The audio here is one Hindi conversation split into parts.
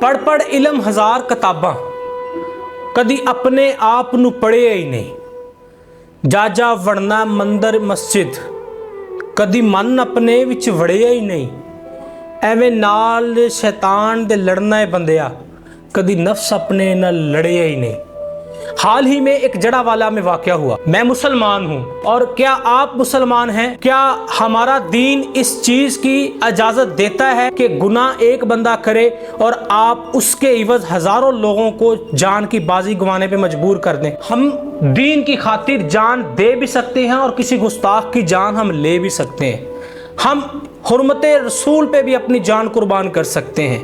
पढ़ पढ़ इलम हज़ार किताबां कदी अपने आप नू पढ़िया ही नहीं। जा जा वड़ना मंदिर मस्जिद कदी मन अपने विच वड़िया ही नहीं। एवें नाल शैतान दे लड़ना है बंदिया कदी नफ्स अपने नाल लड़िया ही नहीं। हाल ही में एक जड़ावाला में वाक़या हुआ। मैं मुसलमान हूँ और क्या आप मुसलमान हैं? क्या हमारा दीन इस चीज़ की इजाज़त देता है कि गुनाह एक बंदा करे और आप उसके इवज़ हज़ारों लोगों को जान की बाजी गंवाने पे मजबूर कर दें? हम दीन की खातिर जान दे भी सकते हैं और किसी गुस्ताख की जान हम ले भी सकते हैं। हम हुर्मते रसूल पे भी अपनी जान कुर्बान कर सकते हैं।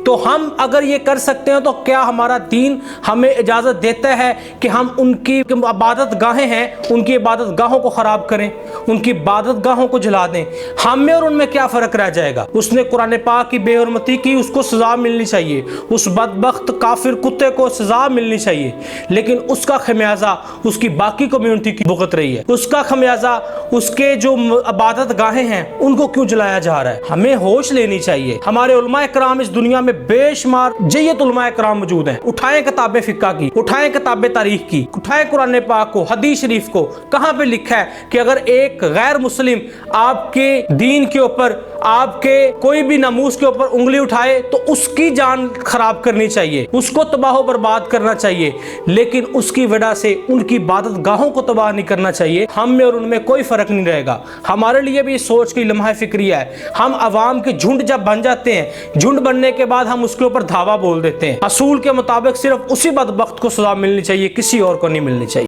तो हम अगर ये कर सकते हैं तो क्या हमारा दीन हमें इजाज़त देता है कि हम उनकी इबादत गाहें हैं उनकी इबादत गाहों को ख़राब करें, उनकी इबादत गाहों को जला दें? हम में और उनमें क्या फ़र्क रह जाएगा? उसने कुरान पाक की बेहुरमती की, उसको सज़ा मिलनी चाहिए। उस बदबख्त काफिर कुत्ते को सज़ा मिलनी चाहिए, लेकिन उसका खमियाजा उसकी बाकी कम्यूनिटी की भुगत रही है। उसका खमियाजा उसके जो इबादत गाहें हैं उनको क्यों जलाया जा रहा है? हमें होश लेनी चाहिए। हमारे उलमाए कराम इस दुनिया में बेशुमार जय्यत उलमाए कराम मौजूद हैं। उठाएं किताबें फिक्का की, उठाएं किताबें तारीख की, उठाएं कुरान पाक को, हदीस शरीफ को। कहां पे लिखा है कि अगर एक गैर मुस्लिम आपके दीन के ऊपर, आपके कोई भी नमूस के ऊपर उंगली उठाए तो उसकी जान खराब करनी चाहिए, उसको तबाह बर्बाद करना चाहिए, लेकिन उसकी वजह से उनकी इबादत गाहों को तबाह नहीं करना चाहिए? हम में और उनमें कोई फर्क नहीं रहेगा। हमारे लिए भी इस सोच की लम्हा फिक्रिया है। हम अवाम के झुंड जब बन जाते हैं, झुंड बनने के बाद हम उसके ऊपर धावा बोल देते हैं। असूल के मुताबिक सिर्फ उसी बदबख्त को सजा मिलनी चाहिए, किसी और को नहीं मिलनी चाहिए।